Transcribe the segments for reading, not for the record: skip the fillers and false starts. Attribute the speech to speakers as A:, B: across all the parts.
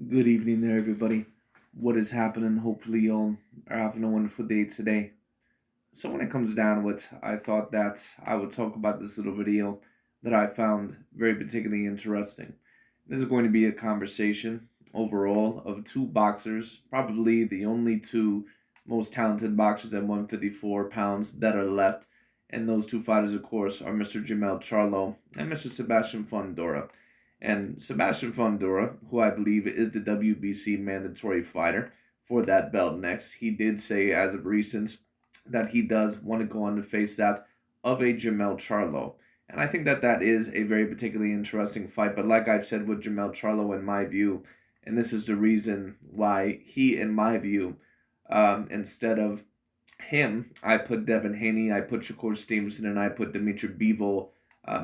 A: Good evening there, everybody. What is happening? Hopefully, y'all are having a wonderful day today. So, when it comes down to it, I thought that I would talk about this little video that I found very particularly interesting. This is going to be a conversation overall of two boxers, probably the only two most talented boxers at 154 pounds that are left. And those two fighters, of course, are Mr. Jermell Charlo and Mr. Sebastian Fundora. And Sebastian Fundora, who I believe is the WBC mandatory fighter for that belt next, he did say as of recent that he does want to go on to face that of a Jermell Charlo. And I think that that is a very particularly interesting fight. But like I've said with Jermell Charlo, in my view, and this is the reason why he, in my view, instead of him, I put Devin Haney, I put Shakur Stevenson, and I put Dimitri Bivol,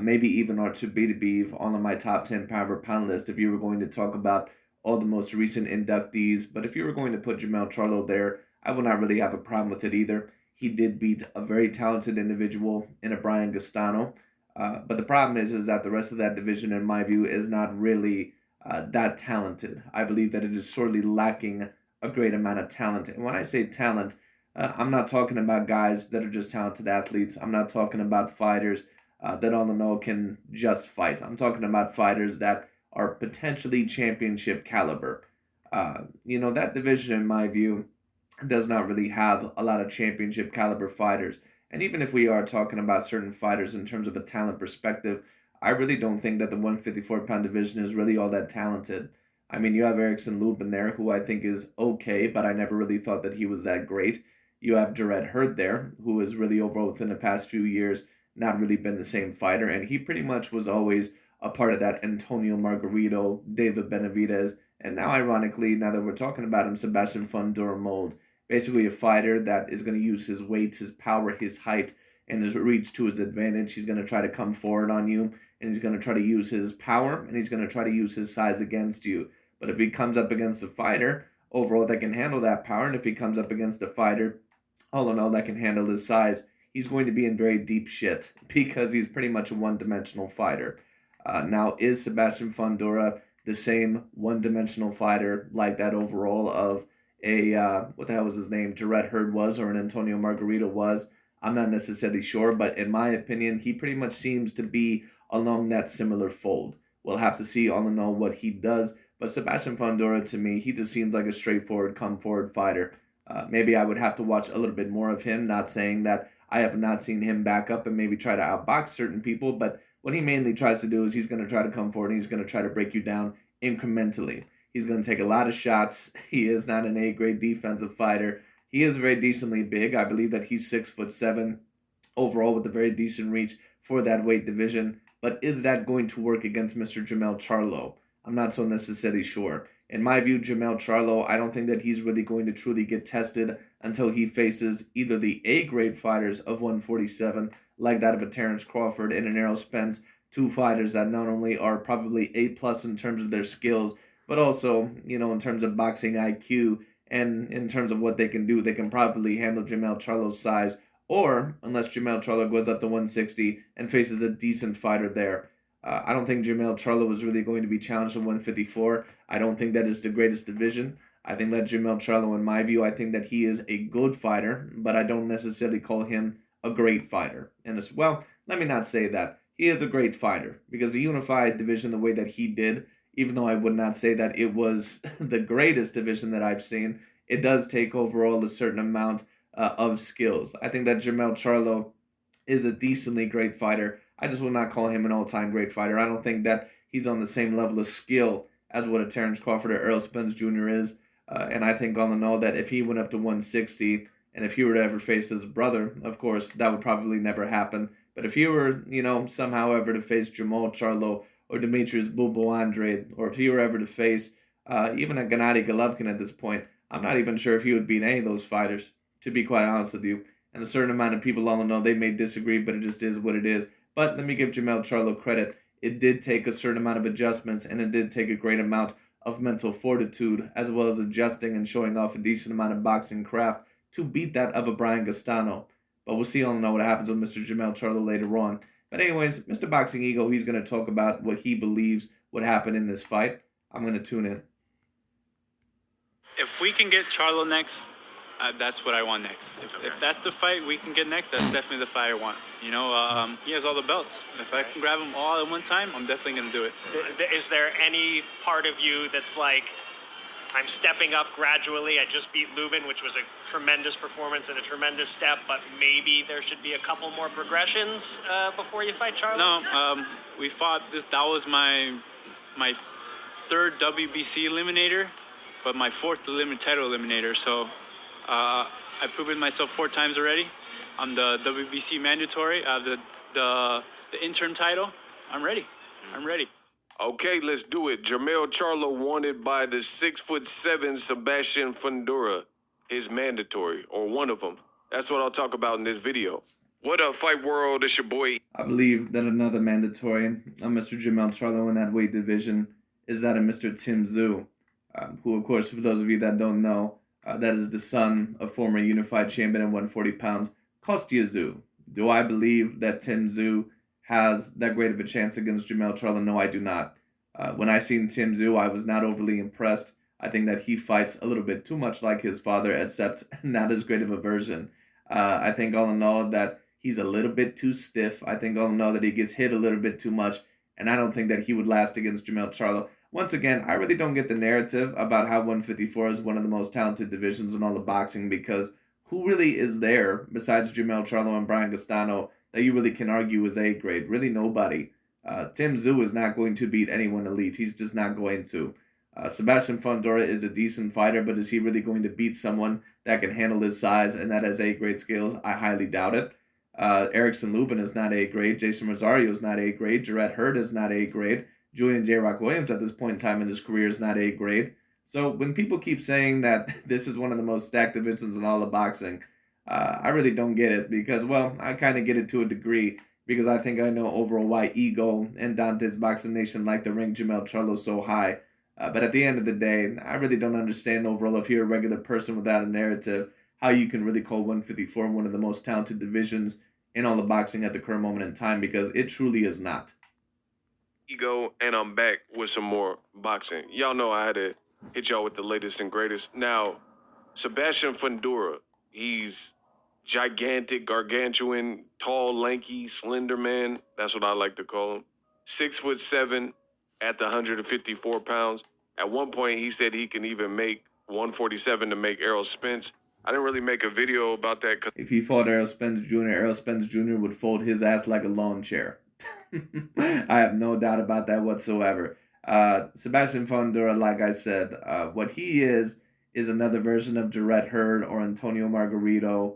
A: maybe even Artur Beterbiev on my top 10 pound per pound list if you were going to talk about all the most recent inductees. But if you were going to put Jermell Charlo there, I would not really have a problem with it either. He did beat a very talented individual in a Brian Gastano. But the problem is that the rest of that division, in my view, is not really that talented. I believe that it is sorely lacking a great amount of talent. And when I say talent, I'm not talking about guys that are just talented athletes. I'm not talking about fighters that all in all can just fight. I'm talking about fighters that are potentially championship caliber. That division, in my view, does not really have a lot of championship caliber fighters. And even if we are talking about certain fighters in terms of a talent perspective, I really don't think that the 154-pound division is really all that talented. I mean, you have Erickson Lupin there, who I think is okay, but I never really thought that he was that great. You have Jarrett Hurd there, who has really over within the past few years not really been the same fighter, and he pretty much was always a part of that Antonio Margarito, David Benavidez, and now ironically, now that we're talking about him, Sebastian Fundora mold. Basically, a fighter that is going to use his weight, his power, his height, and his reach to his advantage. He's going to try to come forward on you, and he's going to try to use his power, and he's going to try to use his size against you. But if he comes up against a fighter overall that can handle that power, and if he comes up against a fighter all in all that can handle his size, he's going to be in very deep shit because he's pretty much a one-dimensional fighter. Now, is Sebastian Fundora the same one-dimensional fighter like that overall of a what the hell was his name, Jarrett Hurd was, or an Antonio Margarito was? I'm not necessarily sure, but in my opinion, he pretty much seems to be along that similar fold. We'll have to see all in all what he does. But Sebastian Fundora, to me, he just seems like a straightforward, come forward fighter. Maybe I would have to watch a little bit more of him. Not saying that I have not seen him back up and maybe try to outbox certain people, but what he mainly tries to do is he's going to try to come forward and he's going to try to break you down incrementally. He's going to take a lot of shots. He is not an A-grade defensive fighter. He is very decently big. I believe that he's 6'7" overall with a very decent reach for that weight division. But is that going to work against Mr. Jermell Charlo? I'm not so necessarily sure. In my view, Jermell Charlo, I don't think that he's really going to truly get tested until he faces either the A-grade fighters of 147, like that of a Terrence Crawford and an Errol Spence, two fighters that not only are probably A+ in terms of their skills, but also, in terms of boxing IQ and in terms of what they can do, they can probably handle Jermell Charlo's size, or unless Jermell Charlo goes up to 160 and faces a decent fighter there. I don't think Jermell Charlo is really going to be challenged at 154. I don't think that is the greatest division. I think that Jermell Charlo, in my view, I think that he is a good fighter, but I don't necessarily call him a great fighter. And as well, let me not say that. He is a great fighter because the unified division, the way that he did, even though I would not say that it was the greatest division that I've seen, it does take overall a certain amount of skills. I think that Jermell Charlo is a decently great fighter. I just will not call him an all-time great fighter. I don't think that he's on the same level of skill as what a Terrence Crawford or Errol Spence Jr. is. And I think all in all that if he went up to 160 and if he were to ever face his brother, of course, that would probably never happen. But if he were, somehow ever to face Jermall Charlo or Demetrius Bubo Andrade, or if he were ever to face even a Gennady Golovkin at this point, I'm not even sure if he would beat any of those fighters, to be quite honest with you. And a certain amount of people all in all, they may disagree, but it just is what it is. But let me give Jermell Charlo credit. It did take a certain amount of adjustments, and it did take a great amount of mental fortitude, as well as adjusting and showing off a decent amount of boxing craft to beat that of a Brian Gastano. But we'll see all know what happens with Mr. Jermell Charlo later on. But anyways, Mr. Boxing Ego, he's going to talk about what he believes would happen in this fight. I'm going to tune in.
B: If we can get Charlo next, that's what I want next. If that's the fight we can get next, that's definitely the fight I want. You know, he has all the belts. If I can grab them all at one time, I'm definitely going to do it.
C: Is there any part of you that's like, I'm stepping up gradually. I just beat Lubin, which was a tremendous performance and a tremendous step, but maybe there should be a couple more progressions before you fight Charlo?
B: No, we fought this. That was my third WBC eliminator, but my fourth title eliminator. So I've proven myself 4 times already. I'm the WBC mandatory. I have the interim title. I'm ready. I'm ready.
D: Okay, let's do it. Jermell Charlo wanted by the 6'7" Sebastian Fundora. His mandatory, or one of them. That's what I'll talk about in this video. What up, Fight World? It's your boy.
A: I believe that another mandatory, Mr. Jermell Charlo in that weight division, is that of Mr. Tim Tszyu, who, of course, for those of you that don't know, that is the son of former unified champion at 140 pounds, Kostya Tszyu. Do I believe that Tim Tszyu has that great of a chance against Jermell Charlo? No, I do not. When I seen Tim Tszyu, I was not overly impressed. I think that he fights a little bit too much like his father, except not as great of a version. I think all in all that he's a little bit too stiff. I think all in all that he gets hit a little bit too much, and I don't think that he would last against Jermell Charlo. Once again, I really don't get the narrative about how 154 is one of the most talented divisions in all of boxing, because who really is there besides Jermell Charlo and Brian Castano that you really can argue is A grade? Really nobody. Tim Tszyu is not going to beat anyone elite. He's just not going to. Sebastian Fundora is a decent fighter, but is he really going to beat someone that can handle his size and that has A grade skills? I highly doubt it. Erickson Lubin is not A grade. Jason Rosario is not A grade. Jarrett Hurd is not A grade. Julian J. Rock Williams at this point in time in his career is not A grade. So when people keep saying that this is one of the most stacked divisions in all of boxing, I really don't get it, because, well, I kind of get it to a degree, because I think I know overall why Ego and Dante's Boxing Nation like to rank Jermell Charlo so high. But at the end of the day, I really don't understand overall, if you're a regular person without a narrative, how you can really call 154 one of the most talented divisions in all of boxing at the current moment in time, because it truly is not.
D: Ego, and I'm back with some more boxing. Y'all know I had to hit y'all with the latest and greatest. Now, Sebastian Fundora, he's gigantic, gargantuan, tall, lanky, slender man. That's what I like to call him. 6'7" at the 154 pounds. At one point, he said he can even make 147 to make Errol Spence. I didn't really make a video about that.
A: If he fought Errol Spence Jr., Errol Spence Jr. would fold his ass like a lawn chair. I have no doubt about that whatsoever. Sebastian Fundora, like I said, what he is another version of Jarrett Hurd or Antonio Margarito.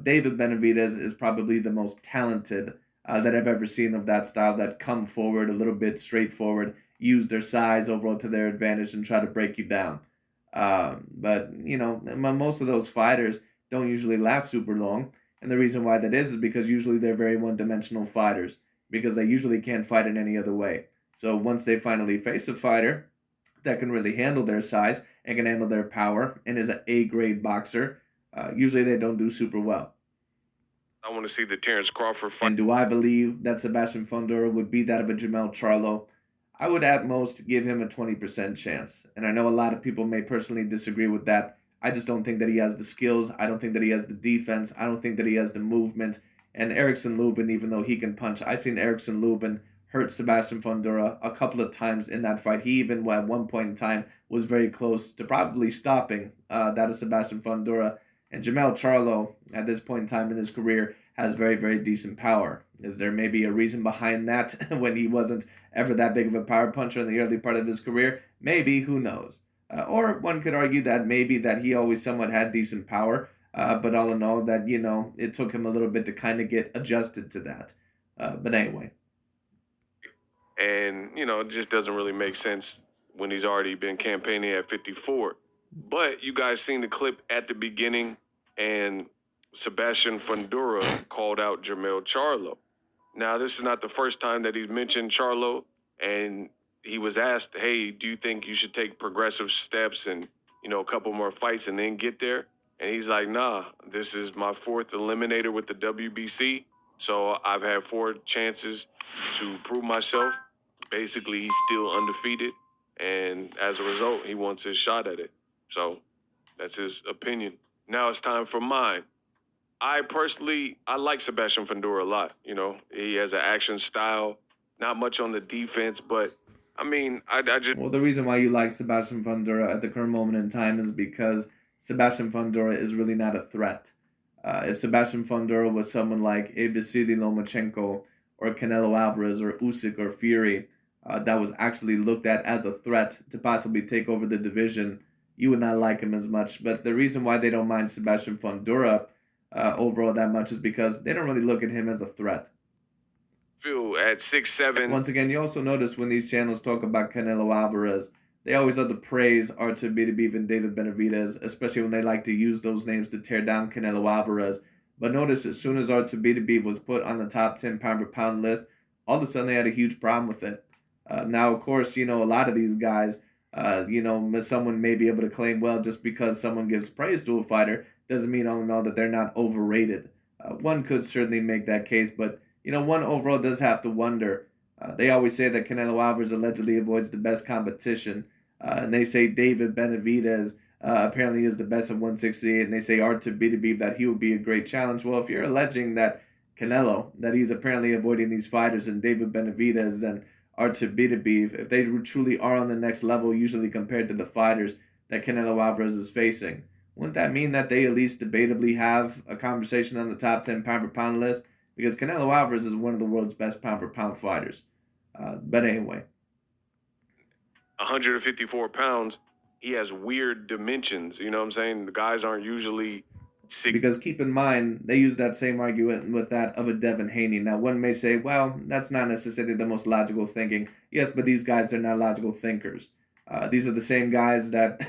A: David Benavidez is probably the most talented that I've ever seen of that style, that come forward a little bit straightforward, use their size overall to their advantage, and try to break you down. But, you know, most of those fighters don't usually last super long. And the reason why that is because usually they're very one-dimensional fighters, because they usually can't fight in any other way. So once they finally face a fighter that can really handle their size and can handle their power and is an A-grade boxer, usually they don't do super well.
D: I want to see the Terrence Crawford fight.
A: And do I believe that Sebastian Fundora would be that of a Jermell Charlo? I would at most give him a 20% chance. And I know a lot of people may personally disagree with that. I just don't think that he has the skills. I don't think that he has the defense. I don't think that he has the movement. And Erickson Lubin, even though he can punch, I've seen Erickson Lubin hurt Sebastian Fundora a couple of times in that fight. He even, at one point in time, was very close to probably stopping that of Sebastian Fundora. And Jermell Charlo, at this point in time in his career, has very, very decent power. Is there maybe a reason behind that when he wasn't ever that big of a power puncher in the early part of his career? Maybe, who knows? Or one could argue that maybe that he always somewhat had decent power, but all in all that, you know, it took him a little bit to kind of get adjusted to that. But anyway.
D: And, you know, it just doesn't really make sense when he's already been campaigning at 54. But you guys seen the clip at the beginning, and Sebastian Fundora called out Jermell Charlo. Now, this is not the first time that he's mentioned Charlo, and he was asked, hey, do you think you should take progressive steps and, you know, a couple more fights and then get there? And he's like, nah, this is my 4th eliminator with the WBC, so I've had 4 chances to prove myself. Basically, he's still undefeated, and as a result, he wants his shot at it. So that's his opinion. Now it's time for mine. I like Sebastian Fundora a lot. You know, he has an action style, not much on the defense, but I mean, I just
A: Well, the reason why you like Sebastian Fundora at the current moment in time is because Sebastian Fundora is really not a threat. If Sebastian Fundora was someone like a Vasily Lomachenko or Canelo Alvarez or Usyk or Fury that was actually looked at as a threat to possibly take over the division, you would not like him as much. But the reason why they don't mind Sebastian Fundora overall that much is because they don't really look at him as a threat.
D: feel at 6'7".
A: Once again, you also notice when these channels talk about Canelo Alvarez, they always love to praise Artur Beterbiev and David Benavidez, especially when they like to use those names to tear down Canelo Alvarez. But notice as soon as Artur Beterbiev was put on the top 10 pound for pound list, all of a sudden they had a huge problem with it. Now, of course, a lot of these guys, someone may be able to claim, well, just because someone gives praise to a fighter doesn't mean all in all that they're not overrated. One could certainly make that case, but one overall does have to wonder. They always say that Canelo Alvarez allegedly avoids the best competition, and they say David Benavidez apparently is the best at 168, and they say Artur Beterbiev that he would be a great challenge. Well, if you're alleging that Canelo, that he's apparently avoiding these fighters, and David Benavidez and Artur Beterbiev, if they truly are on the next level, usually compared to the fighters that Canelo Alvarez is facing, wouldn't that mean that they at least debatably have a conversation on the top 10 pound for pound list? Because Canelo Alvarez is one of the world's best pound for pound fighters. But anyway.
D: 154 pounds, he has weird dimensions. You know what I'm saying? The guys aren't usually
A: Because keep in mind, they use that same argument with that of a Devin Haney. Now, one may say, well, that's not necessarily the most logical thinking. Yes, but these guys are not logical thinkers. These are the same guys that,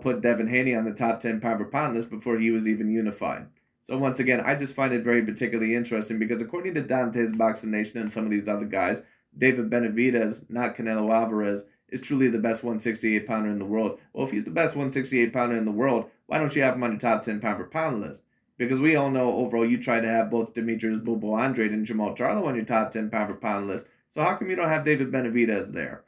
A: put Devin Haney on the top 10 pound for pound list before he was even unified. So once again, I just find it very particularly interesting because according to Dante's Boxing Nation and some of these other guys, David Benavidez, not Canelo Alvarez, is truly the best 168 pounder in the world. Well, if he's the best 168 pounder in the world, why don't you have him on your top 10 pound per pound list? Because we all know overall you try to have both Demetrius Bobo Andrade and Jermell Charlo on your top 10 pound per pound list. So how come you don't have David Benavidez there?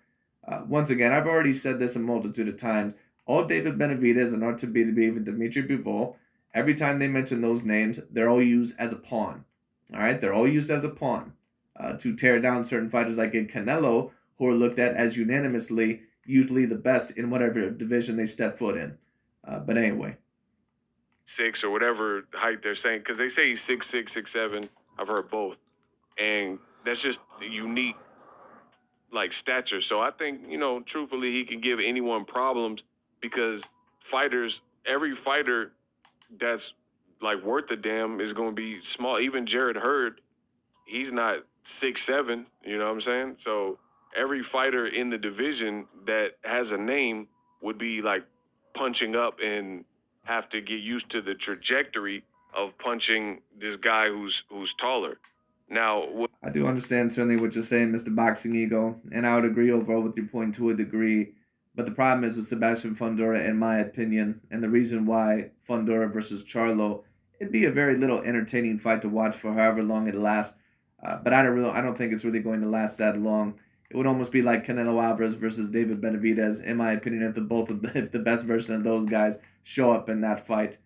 A: Once again, I've already said this a multitude of times. All David Benavidez and Artur Beterbiev and Dimitri Bivol, every time they mention those names, they're all used as a pawn. All right, they're all used as a pawn to tear down certain fighters like in Canelo, who are looked at as unanimously usually the best in whatever division they step foot in. But anyway,
D: 6 or whatever height they're saying, because they say he's 6'6", 6'7". I've heard both, and that's just unique, like stature. So I think truthfully, he can give anyone problems because every fighter that's like worth a damn is going to be small. Even Jared Hurd, he's not 6'7". You know what I'm saying? So every fighter in the division that has a name would be like punching up and have to get used to the trajectory of punching this guy who's taller. Now,
A: I do understand certainly what you're saying, Mr. Boxing Ego, and I would agree overall with your point to a degree. But the problem is with Sebastian Fundora, in my opinion, and the reason why Fundora versus Charlo, it'd be a very little entertaining fight to watch for however long it lasts. But I don't think it's really going to last that long. It would almost be like Canelo Alvarez versus David Benavidez, in my opinion, if the best version of those guys show up in that fight.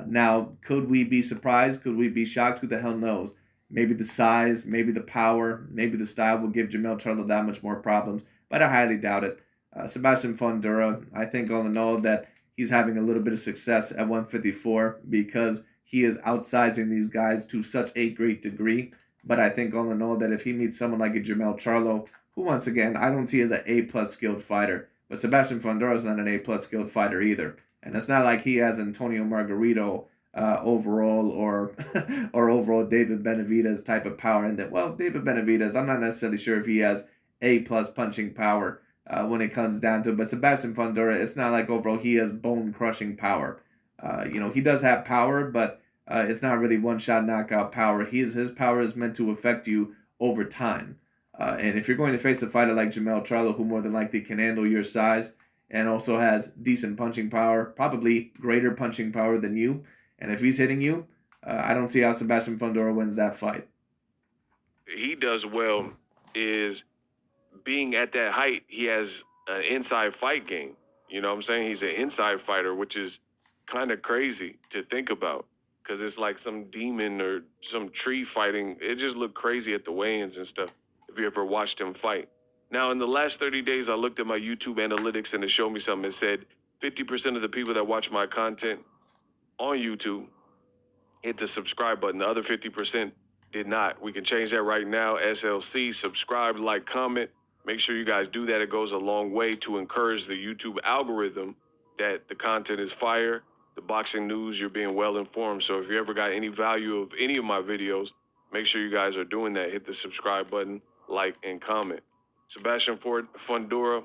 A: Now, could we be surprised? Could we be shocked? Who the hell knows? Maybe the size, maybe the power, maybe the style will give Jermell Charlo that much more problems, but I highly doubt it. Sebastian Fundora, I think all in all that he's having a little bit of success at 154 because he is outsizing these guys to such a great degree. But I think all in all that if he meets someone like a Jermell Charlo, who once again I don't see as an A+ skilled fighter, but Sebastian Fundora is not an A+ skilled fighter either. And it's not like he has Antonio Margarito overall or overall David Benavidez type of power. And that, well, David Benavidez, I'm not necessarily sure if he has A+ punching power when it comes down to it. But Sebastian Fundora, it's not like overall he has bone crushing power. He does have power, but it's not really one-shot knockout power. His power is meant to affect you over time. And if you're going to face a fighter like Jermell Charlo, who more than likely can handle your size and also has decent punching power, probably greater punching power than you, and if he's hitting you, I don't see how Sebastian Fundora wins that fight.
D: He does well is being at that height. He has an inside fight game. You know what I'm saying? He's an inside fighter, which is kind of crazy to think about because it's like some demon or some tree fighting. It just looked crazy at the weigh-ins and stuff if you ever watched him fight. Now, in the last 30 days, I looked at my YouTube analytics and it showed me something. It said 50% of the people that watch my content on YouTube hit the subscribe button. The other 50% did not. We can change that right now. SLC, subscribe, like, comment. Make sure you guys do that. It goes a long way to encourage the YouTube algorithm that the content is fire, the boxing news, you're being well informed. So if you ever got any value of any of my videos, make sure you guys are doing that. Hit the subscribe button, like, and comment. Sebastian Fundora,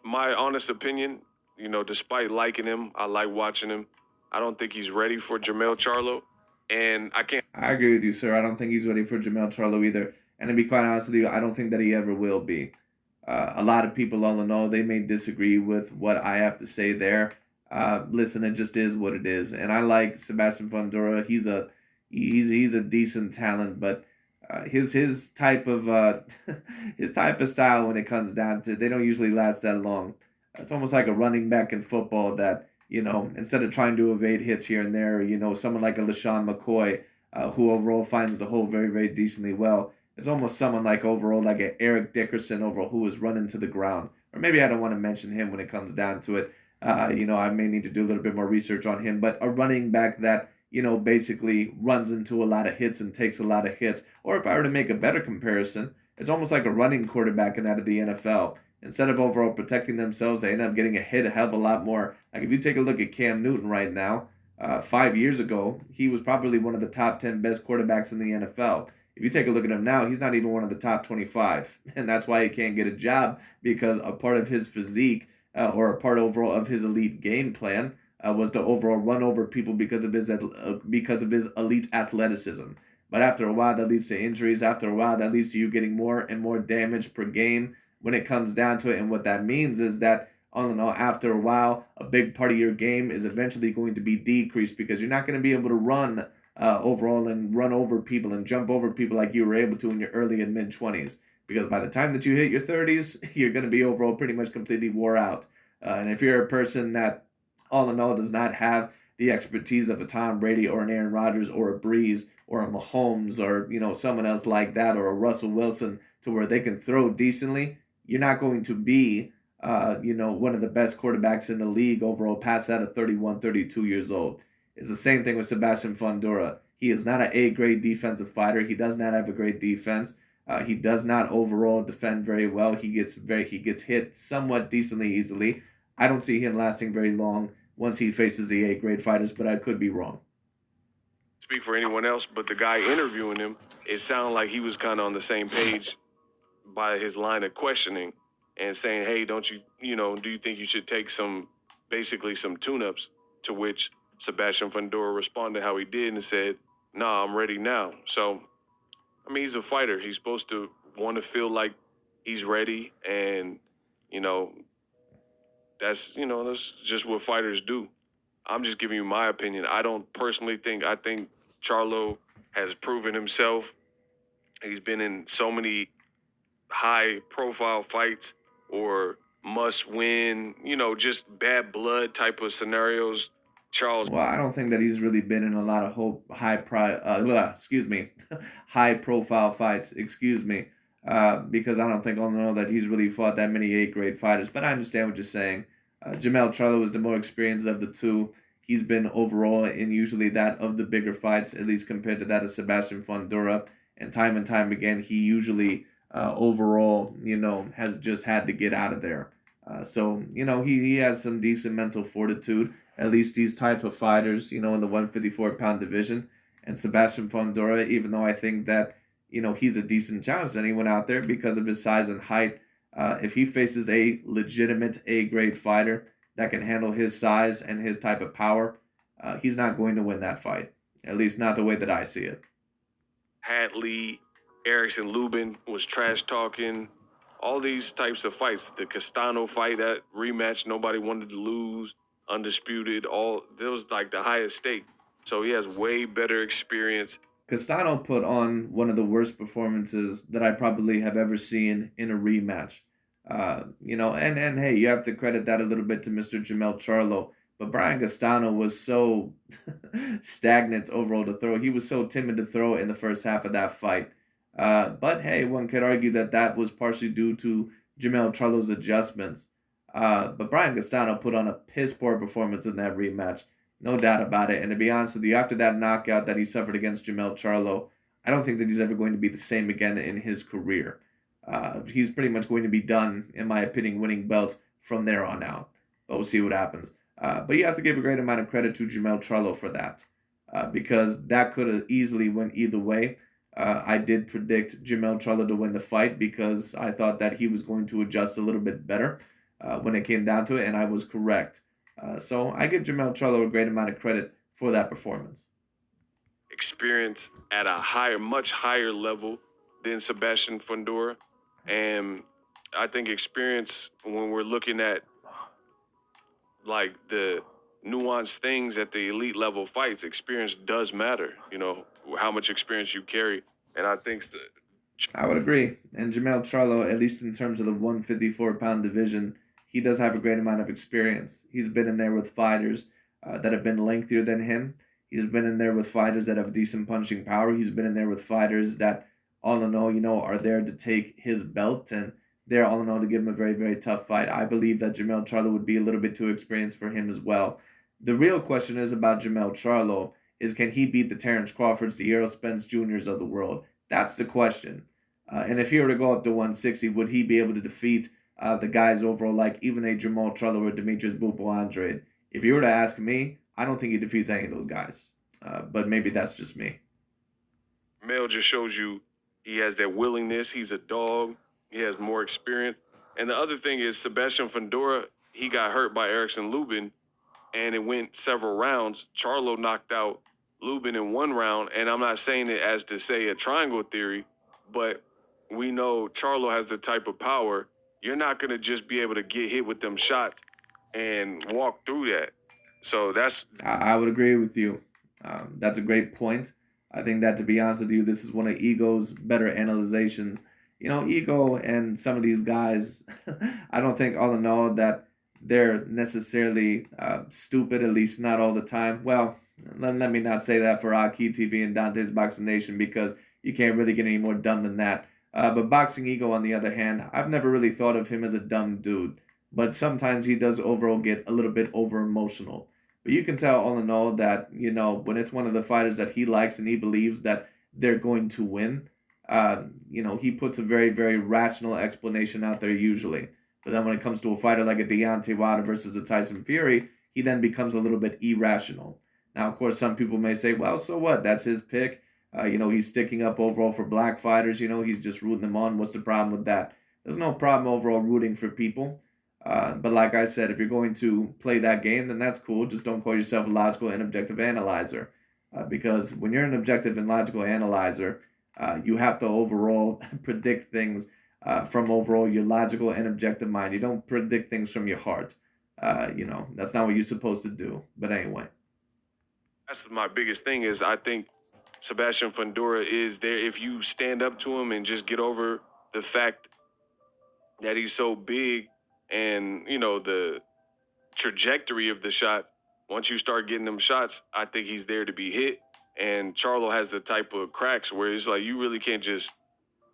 D: my honest opinion, you know, despite liking him, I like watching him. I don't think he's ready for Jermell Charlo. And I can't.
A: I agree with you, sir. I don't think he's ready for Jermell Charlo either. And to be quite honest with you, I don't think that he ever will be. A lot of people all in all, they may disagree with what I have to say there. Listen, it just is what it is. And I like Sebastian Fundora. He's a decent talent, but his type of his type of style when it comes down to it, they don't usually last that long. It's almost like a running back in football that, you know, instead of trying to evade hits here and there, you know, someone like a LaShawn McCoy, who overall finds the hole very, very decently well. It's almost someone like overall like an Eric Dickerson overall who is running to the ground. Or maybe I don't want to mention him when it comes down to it. You know, I may need to do a little bit more research on him. But a running back that, you know, basically runs into a lot of hits and takes a lot of hits. Or if I were to make a better comparison, it's almost like a running quarterback in that of the NFL. Instead of overall protecting themselves, they end up getting a hit a hell of a lot more. Like if you take a look at Cam Newton right now, 5 years ago, he was probably one of the top 10 best quarterbacks in the NFL. If you take a look at him now, he's not even one of the top 25. And that's why he can't get a job, because a part of his physique or a part overall of his elite game plan was to overall run over people because of his elite athleticism. But after a while, that leads to injuries. After a while, that leads to you getting more and more damage per game when it comes down to it. And what that means is that, all in all, after a while, a big part of your game is eventually going to be decreased because you're not going to be able to run overall and run over people and jump over people like you were able to in your early and mid 20s. Because by the time that you hit your 30s, you're going to be overall pretty much completely wore out. And if you're a person that, all in all, does not have the expertise of a Tom Brady or an Aaron Rodgers or a Breeze or a Mahomes or, you know, someone else like that, or a Russell Wilson, to where they can throw decently, you're not going to be you know, one of the best quarterbacks in the league overall past that of 31, 32 years old. It's the same thing with Sebastian Fundora. He is not an A-grade defensive fighter. He does not have a great defense. He does not overall defend very well. He gets hit somewhat decently easily. I don't see him lasting very long once he faces the A-grade fighters, but I could be wrong.
D: Speak for anyone else, but the guy interviewing him, it sounded like he was kind of on the same page by his line of questioning and saying, hey, don't you, you know, do you think you should take basically some tune-ups? To which Sebastian Fundora responded how he did and said, nah, I'm ready now. So, I mean, he's a fighter. He's supposed to want to feel like he's ready. And, you know, that's just what fighters do. I'm just giving you my opinion. I think Charlo has proven himself. He's been in so many high-profile fights or must-win, you know, just bad blood type of scenarios.
A: Well, I don't think that he's really been in a lot of high-profile fights. Because I don't know that he's really fought that many A-grade fighters. But I understand what you're saying. Jermell Charlo is the more experienced of the two. He's been overall in usually that of the bigger fights, at least compared to that of Sebastian Fundora. And time again, he usually overall, you know, has just had to get out of there. So, you know, he has some decent mental fortitude, at least these type of fighters, you know, in the 154-pound division. And Sebastian Fundora, even though I think that, you know, he's a decent challenge to anyone out there because of his size and height, if he faces a legitimate A-grade fighter that can handle his size and his type of power, he's not going to win that fight. At least not the way that I see it.
D: Hadley, Erickson Lubin was trash talking. All these types of fights. The Castano fight, that rematch, nobody wanted to lose. Undisputed, that was like the highest stake. So he has way better experience.
A: Castano put on one of the worst performances that I probably have ever seen in a rematch. And hey, you have to credit that a little bit to Mr. Jermell Charlo. But Brian Castano was so stagnant overall to throw. He was so timid to throw in the first half of that fight. But hey, one could argue that that was partially due to Jermell Charlo's adjustments. But Brian Castano put on a piss poor performance in that rematch. No doubt about it. And to be honest with you, after that knockout that he suffered against Jermell Charlo, I don't think that he's ever going to be the same again in his career. He's pretty much going to be done, in my opinion, winning belts from there on out. But we'll see what happens. But you have to give a great amount of credit to Jermell Charlo for that, because that could have easily went either way. I did predict Jermell Charlo to win the fight because I thought that he was going to adjust a little bit better when it came down to it, and I was correct. So I give Jermell Charlo a great amount of credit for that performance.
D: Experience at a much higher level than Sebastian Fundora. And I think experience, when we're looking at like the nuanced things at the elite level fights, experience does matter. How much experience you carry. And I think
A: I would agree. And Jermell Charlo, at least in terms of the 154-pound division, he does have a great amount of experience. He's been in there with fighters that have been lengthier than him. He's been in there with fighters that have decent punching power. He's been in there with fighters that, all in all, are there to take his belt, and they're all in all to give him a very, very tough fight. I believe that Jermell Charlo would be a little bit too experienced for him as well. The real question is about Jermell Charlo is, can he beat the Terrence Crawfords, the Errol Spence Jr.'s of the world? That's the question. And if he were to go up to 160, would he be able to defeat the guys overall, like even a Jermell Charlo or Demetrius Bupo Andrade? If you were to ask me, I don't think he defeats any of those guys. But maybe that's just me.
D: Mel just shows you he has that willingness. He's a dog. He has more experience. And the other thing is Sebastian Fundora, he got hurt by Erickson Lubin, and it went several rounds. Charlo knocked out Lubin in one round, and I'm not saying it as to say a triangle theory, but we know Charlo has the type of power. You're not going to just be able to get hit with them shots and walk through that. So
A: I would agree with you. That's a great point. I think that, to be honest with you, this is one of Ego's better analyzations. Ego and some of these guys, I don't think all in all that they're necessarily stupid, at least not all the time. Well, let me not say that for Aki TV and Dante's Boxing Nation, because you can't really get any more dumb than that. But Boxing Ego, on the other hand, I've never really thought of him as a dumb dude. But sometimes he does overall get a little bit over emotional. But you can tell all in all that, when it's one of the fighters that he likes and he believes that they're going to win, he puts a very, very rational explanation out there usually. But then when it comes to a fighter like a Deontay Wilder versus a Tyson Fury, he then becomes a little bit irrational. Now, of course, some people may say, well, so what? That's his pick. He's sticking up overall for black fighters. He's just rooting them on. What's the problem with that? There's no problem overall rooting for people. But like I said, if you're going to play that game, then that's cool. Just don't call yourself a logical and objective analyzer. Because when you're an objective and logical analyzer, you have to overall predict things from overall your logical and objective mind. You don't predict things from your heart. That's not what you're supposed to do. But anyway.
D: That's my biggest thing is I think Sebastian Fundora is there. If you stand up to him and just get over the fact that he's so big and, the trajectory of the shot, once you start getting them shots, I think he's there to be hit. And Charlo has the type of cracks where it's like you really can't just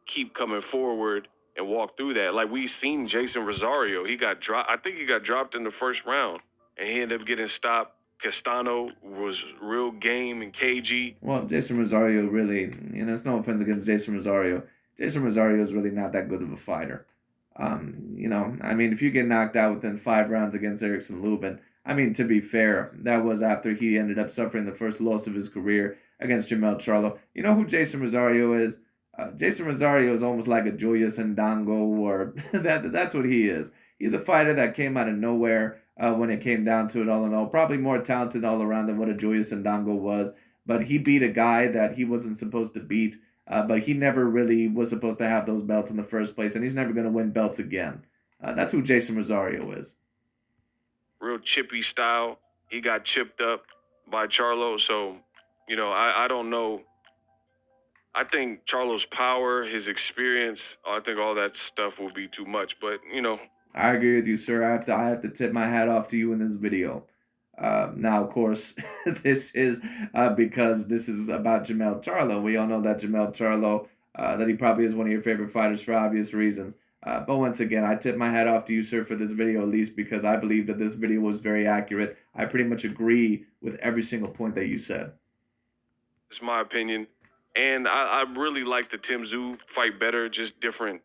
D: keep coming forward and walk through that. Like we seen Jason Rosario, he got dropped. I think he got dropped in the first round, and he ended up getting stopped. Castano was real game and cagey.
A: Well, Jason Rosario really, it's no offense against Jason Rosario. Jason Rosario is really not that good of a fighter. If you get knocked out within 5 rounds against Erickson Lubin, to be fair, that was after he ended up suffering the first loss of his career against Jermell Charlo. You know who Jason Rosario is? Jason Rosario is almost like a Julius Ndongo, or that's what he is. He's a fighter that came out of nowhere when it came down to it all in all. Probably more talented all around than what a Julius Ndongo was. But he beat a guy that he wasn't supposed to beat. But he never really was supposed to have those belts in the first place. And he's never going to win belts again. That's who Jason Rosario is.
D: Real chippy style. He got chipped up by Charlo. So, I don't know. I think Charlo's power, his experience, I think all that stuff will be too much. But,
A: I agree with you, sir. I have to tip my hat off to you in this video. Now, of course, this is because this is about Jermell Charlo. We all know that Jermell Charlo, that he probably is one of your favorite fighters for obvious reasons. But once again, I tip my hat off to you, sir, for this video, at least because I believe that this video was very accurate. I pretty much agree with every single point that you said.
D: it's my opinion. And I really like the Tim Tszyu fight better, just different.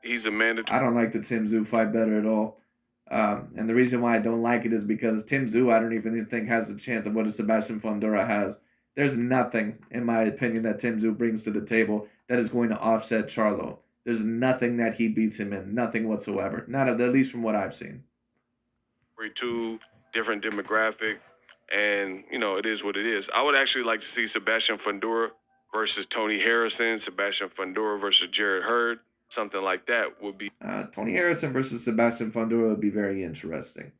D: He's a mandatory.
A: I don't like the Tim Tszyu fight better at all. And the reason why I don't like it is because Tim Tszyu, I don't even think has a chance of what a Sebastian Fundora has. There's nothing, in my opinion, that Tim Tszyu brings to the table that is going to offset Charlo. There's nothing that he beats him in, nothing whatsoever. Not at least from what I've seen.
D: Two different demographic, and it is what it is. I would actually like to see Sebastian Fundora versus Tony Harrison, Sebastian Fundora versus Jared Hurd, something like that would be.
A: Tony Harrison versus Sebastian Fundora would be very interesting.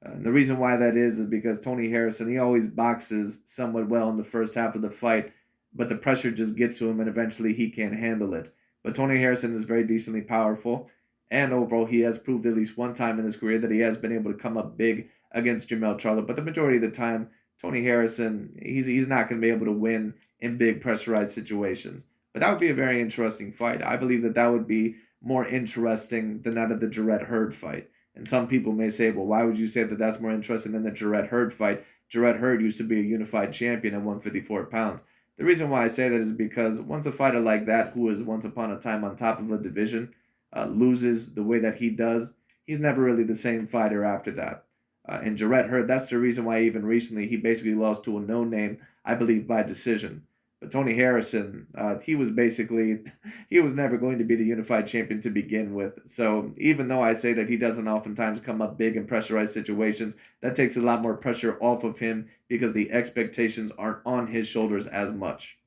A: And the reason why that is because Tony Harrison, he always boxes somewhat well in the first half of the fight, but the pressure just gets to him and eventually he can't handle it. But Tony Harrison is very decently powerful, and overall he has proved at least one time in his career that he has been able to come up big against Jermell Charlo. But the majority of the time, Tony Harrison, he's not going to be able to win in big pressurized situations. But that would be a very interesting fight. I believe that would be more interesting than that of the Jarrett Hurd fight. And some people may say, well, why would you say that that's more interesting than the Jarrett Hurd fight? Jarrett Hurd used to be a unified champion at 154 pounds. The reason why I say that is because once a fighter like that, who was once upon a time on top of a division, loses the way that he does, he's never really the same fighter after that. And Jarrett Hurd, that's the reason why even recently he basically lost to a no-name, I believe, by decision. But Tony Harrison, he was never going to be the unified champion to begin with. So even though I say that he doesn't oftentimes come up big in pressurized situations, that takes a lot more pressure off of him because the expectations aren't on his shoulders as much.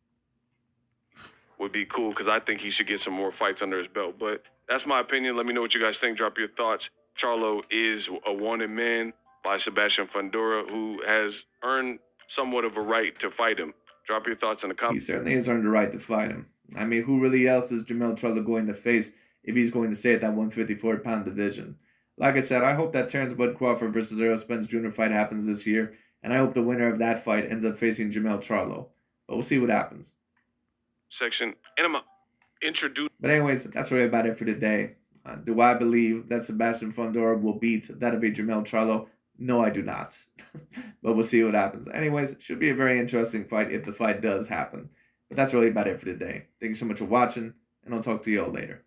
D: Would be cool because I think he should get some more fights under his belt. But that's my opinion. Let me know what you guys think. Drop your thoughts. Charlo is a wanted man by Sebastian Fundora, who has earned somewhat of a right to fight him. Drop your thoughts in the comments.
A: He certainly has earned the right to fight him. I mean, who really else is Jermell Charlo going to face if he's going to stay at that 154-pound division? Like I said, I hope that Terrence Bud Crawford versus Errol Spence Jr. fight happens this year, and I hope the winner of that fight ends up facing Jermell Charlo. But we'll see what happens.
D: Section, and I'm introduced.
A: But anyways, that's really about it for today. Do I believe that Sebastian Fundora will beat that of a Jermell Charlo? No, I do not. But we'll see what happens. Anyways, it should be a very interesting fight if the fight does happen. But that's really about it for today. Thank you so much for watching, and I'll talk to you all later.